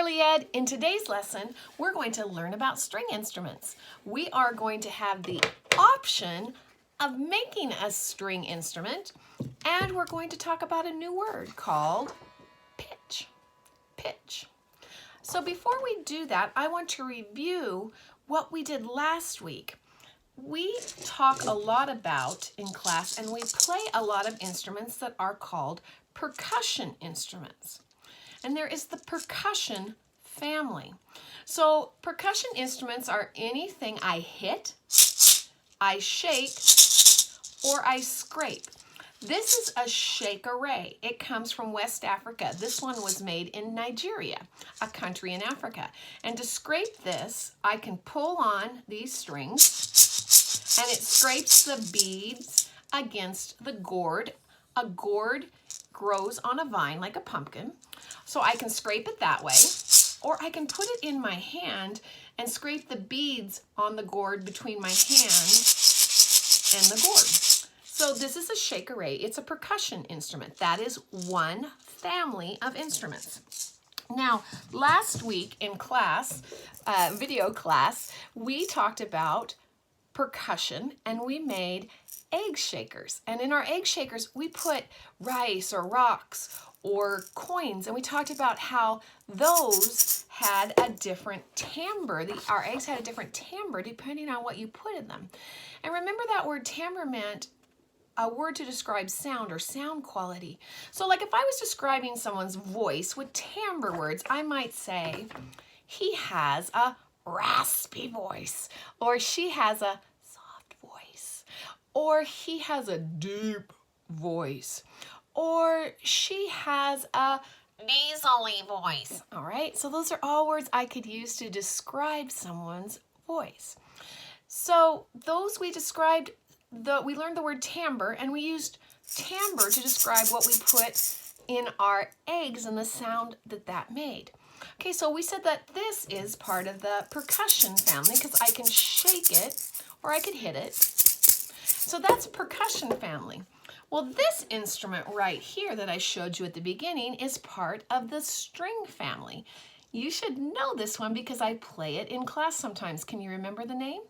Early Ed. In today's lesson, we're going to learn about string instruments. We are going to have the option of making a string instrument, and we're going to talk about a new word called pitch. Pitch. So before we do that, I want to review what we did last week. We talk a lot about in class, and we play a lot of instruments that are called percussion instruments. And there is the percussion family. So percussion instruments are anything I hit, I shake, or I scrape. This is a shake-array. It comes from West Africa. This one was made in Nigeria, a country in Africa. And to scrape this, I can pull on these strings, and it scrapes the beads against the gourd. A gourd grows on a vine like a pumpkin. So I can scrape it that way, or I can put it in my hand and scrape the beads on the gourd between my hand and the gourd. So this is a shake-array. It's a percussion instrument. That is one family of instruments. Now, last week in class, video class, we talked about percussion and we made egg shakers. And in our egg shakers, we put rice or rocks or coins, and we talked about how those had a different timbre. Our eggs had a different timbre depending on what you put in them. And remember that word timbre meant a word to describe sound or sound quality. So like if I was describing someone's voice with timbre words, I might say, he has a raspy voice, or she has a soft voice, or he has a deep voice, or she has a nasally voice. All right, so those are all words I could use to describe someone's voice. So those we described, we learned the word timbre, and we used timbre to describe what we put in our eggs and the sound that that made. Okay, so we said that this is part of the percussion family because I can shake it or I could hit it. So that's percussion family. Well, this instrument right here that I showed you at the beginning is part of the string family. You should know this one because I play it in class sometimes. Can you remember the name?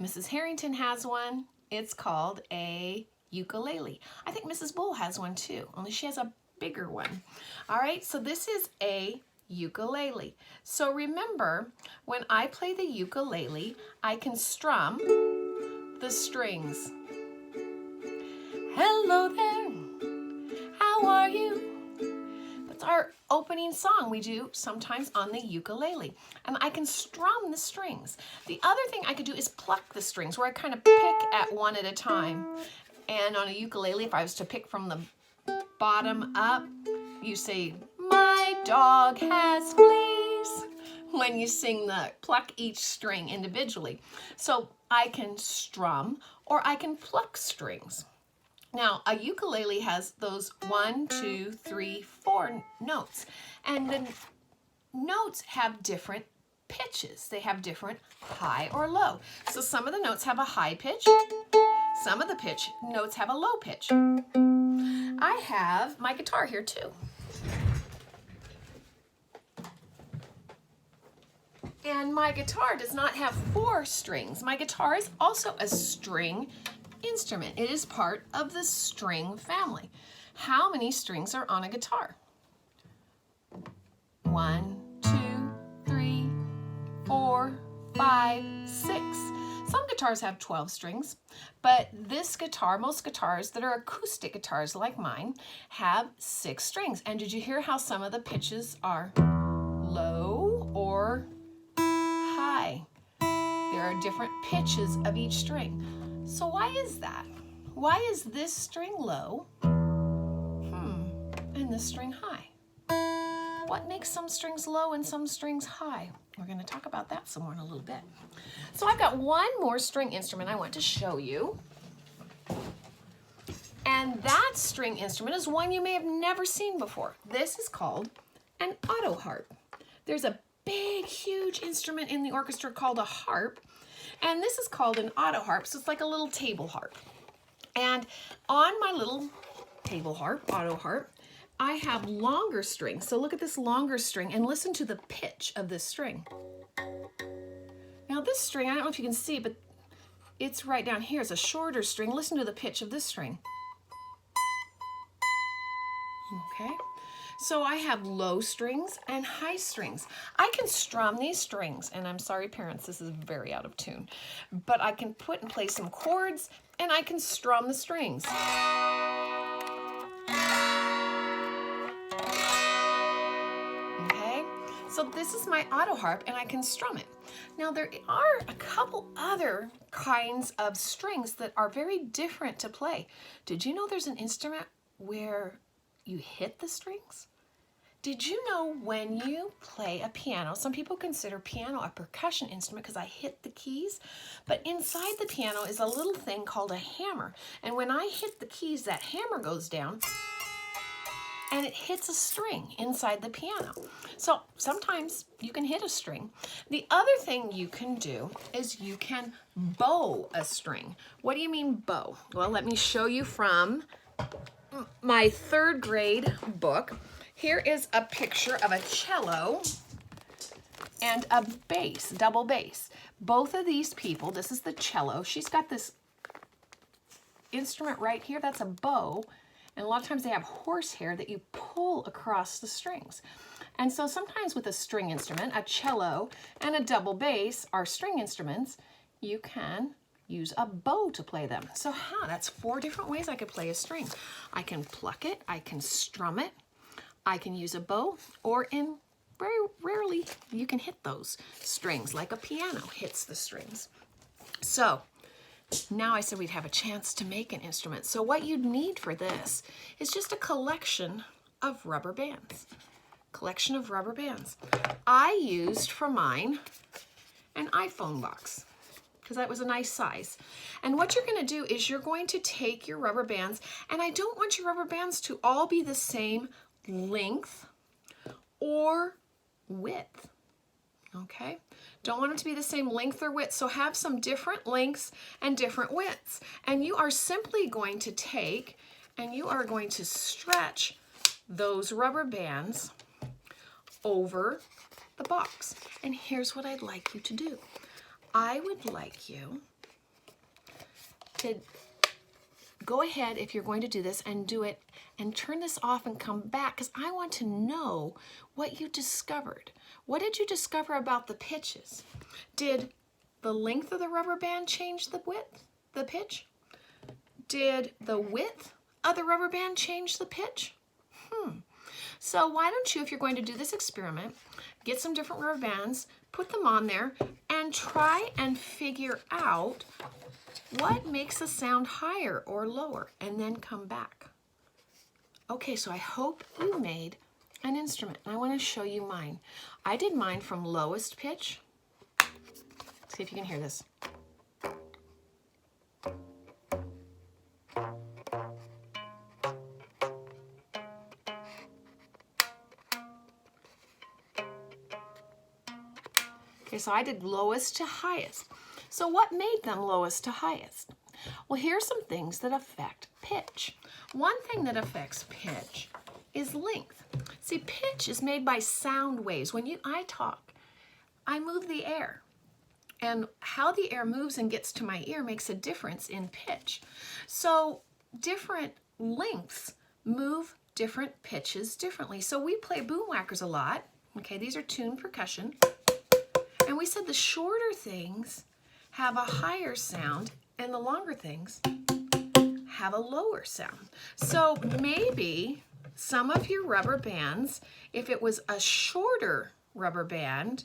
Mrs. Harrington has one. It's called a ukulele. I think Mrs. Bull has one too, only she has a bigger one. All right, so this is a ukulele. So remember, when I play the ukulele, I can strum the strings. Hello there, how are you? That's our opening song we do sometimes on the ukulele. And I can strum the strings. The other thing I could do is pluck the strings, where I kind of pick at one at a time. And on a ukulele, if I was to pick from the bottom up, you say, my dog has fleas, when you sing the pluck each string individually. So I can strum or I can pluck strings. Now, a ukulele has those 1, 2, 3, 4 notes. And the notes have different pitches. They have different high or low. So some of the notes have a high pitch. Some of the notes have a low pitch. I have my guitar here too. And my guitar does not have 4 strings. My guitar is also a string instrument. It is part of the string family. How many strings are on a guitar? 1, 2, 3, 4, 5, 6. Some guitars have 12 strings, but this guitar, most guitars that are acoustic guitars like mine, have 6 strings. And did you hear how some of the pitches are low or high? There are different pitches of each string. So why is that? Why is this string low and this string high? What makes some strings low and some strings high? We're going to talk about that some more in a little bit. So I've got one more string instrument I want to show you. And that string instrument is one you may have never seen before. This is called an autoharp. There's a big, huge instrument in the orchestra called a harp. And this is called an autoharp, so it's like a little table harp. And on my little table harp, autoharp, I have longer strings. So look at this longer string and listen to the pitch of this string. Now this string, I don't know if you can see, but it's right down here. It's a shorter string. Listen to the pitch of this string. Okay, so I have low strings and high strings. I can strum these strings, and I'm sorry parents, this is very out of tune, but I can put and play some chords and I can strum the strings. Okay, so this is my Autoharp and I can strum it. Now there are a couple other kinds of strings that are very different to play. Did you know there's an instrument where you hit the strings? Did you know when you play a piano, some people consider piano a percussion instrument because I hit the keys, but inside the piano is a little thing called a hammer. And when I hit the keys, that hammer goes down and it hits a string inside the piano. So sometimes you can hit a string. The other thing you can do is you can bow a string. What do you mean bow? Well, let me show you from my 3rd grade book. Here is a picture of a cello and a bass, double bass. Both of these people, this is the cello. She's got this instrument right here, that's a bow. And a lot of times they have horsehair that you pull across the strings. And so sometimes with a string instrument, a cello and a double bass are string instruments, you can use a bow to play them. So that's 4 different ways I could play a string. I can pluck it, I can strum it, I can use a bow, or in very rarely you can hit those strings like a piano hits the strings. So now I said we'd have a chance to make an instrument. So what you'd need for this is just a collection of rubber bands. Collection of rubber bands. I used for mine an iPhone box because that was a nice size. And what you're going to do is you're going to take your rubber bands, and I don't want your rubber bands to all be the same length or width. Okay? Don't want them to be the same length or width, so have some different lengths and different widths. And you are simply going to take and you are going to stretch those rubber bands over the box. And here's what I'd like you to do. I would like you to go ahead, if you're going to do this, and do it and turn this off and come back, because I want to know what you discovered. What did you discover about the pitches? Did the length of the rubber band change the width, the pitch? Did the width of the rubber band change the pitch? So why don't you, if you're going to do this experiment, get some different rubber bands, put them on there, and try and figure out what makes a sound higher or lower, and then come back. Okay, so I hope you made an instrument. I want to show you mine. I did mine from lowest pitch. See if you can hear this. Okay, so I did lowest to highest. So what made them lowest to highest? Well, here's some things that affect pitch. One thing that affects pitch is length. See, pitch is made by sound waves. When I talk, I move the air. And how the air moves and gets to my ear makes a difference in pitch. So different lengths move different pitches differently. So we play boom whackers a lot. Okay, these are tuned percussion. And we said the shorter things have a higher sound and the longer things have a lower sound. So maybe some of your rubber bands, if it was a shorter rubber band,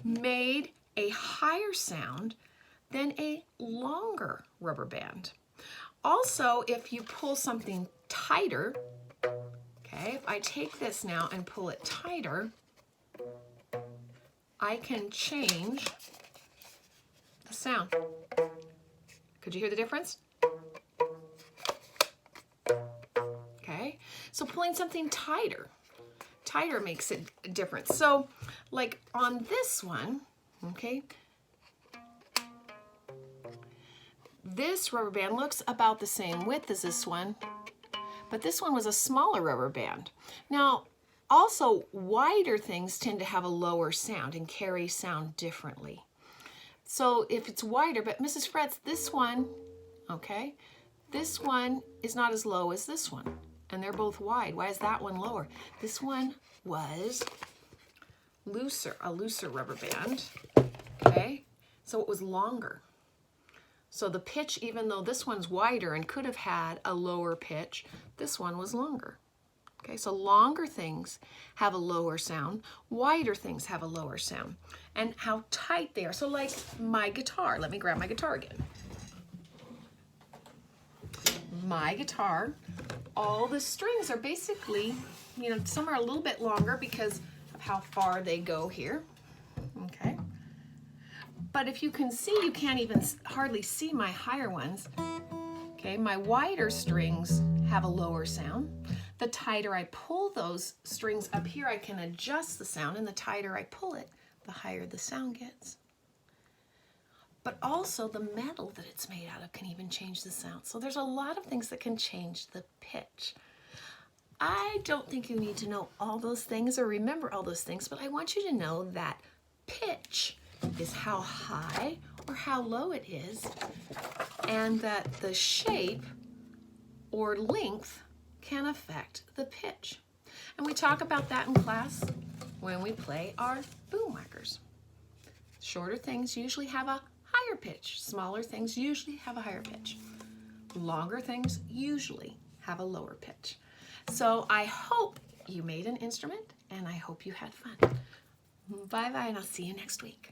made a higher sound than a longer rubber band. Also, if you pull something tighter, okay, if I take this now and pull it tighter, I can change the sound. Could you hear the difference? Okay, so pulling something tighter makes it different. So like on this one, okay, this rubber band looks about the same width as this one, but this one was a smaller rubber band. Now, also, wider things tend to have a lower sound and carry sound differently. So if it's wider, but Mrs. Fretz, this one, okay, this one is not as low as this one, and they're both wide. Why is that one lower? This one was looser, a looser rubber band, okay, so it was longer. So the pitch, even though this one's wider and could have had a lower pitch, this one was longer. Okay, so longer things have a lower sound, wider things have a lower sound, and how tight they are. So like my guitar, let me grab my guitar again. My guitar, all the strings are basically, you know, some are a little bit longer because of how far they go here, okay? But if you can see, you can't even hardly see my higher ones. Okay, my wider strings have a lower sound. The tighter I pull those strings up here, I can adjust the sound, and the tighter I pull it, the higher the sound gets. But also the metal that it's made out of can even change the sound. So there's a lot of things that can change the pitch. I don't think you need to know all those things or remember all those things, but I want you to know that pitch is how high or how low it is, and that the shape or length can affect the pitch. And we talk about that in class when we play our boom whackers. Shorter things usually have a higher pitch. Smaller things usually have a higher pitch. Longer things usually have a lower pitch. So I hope you made an instrument, and I hope you had fun. Bye-bye, and I'll see you next week.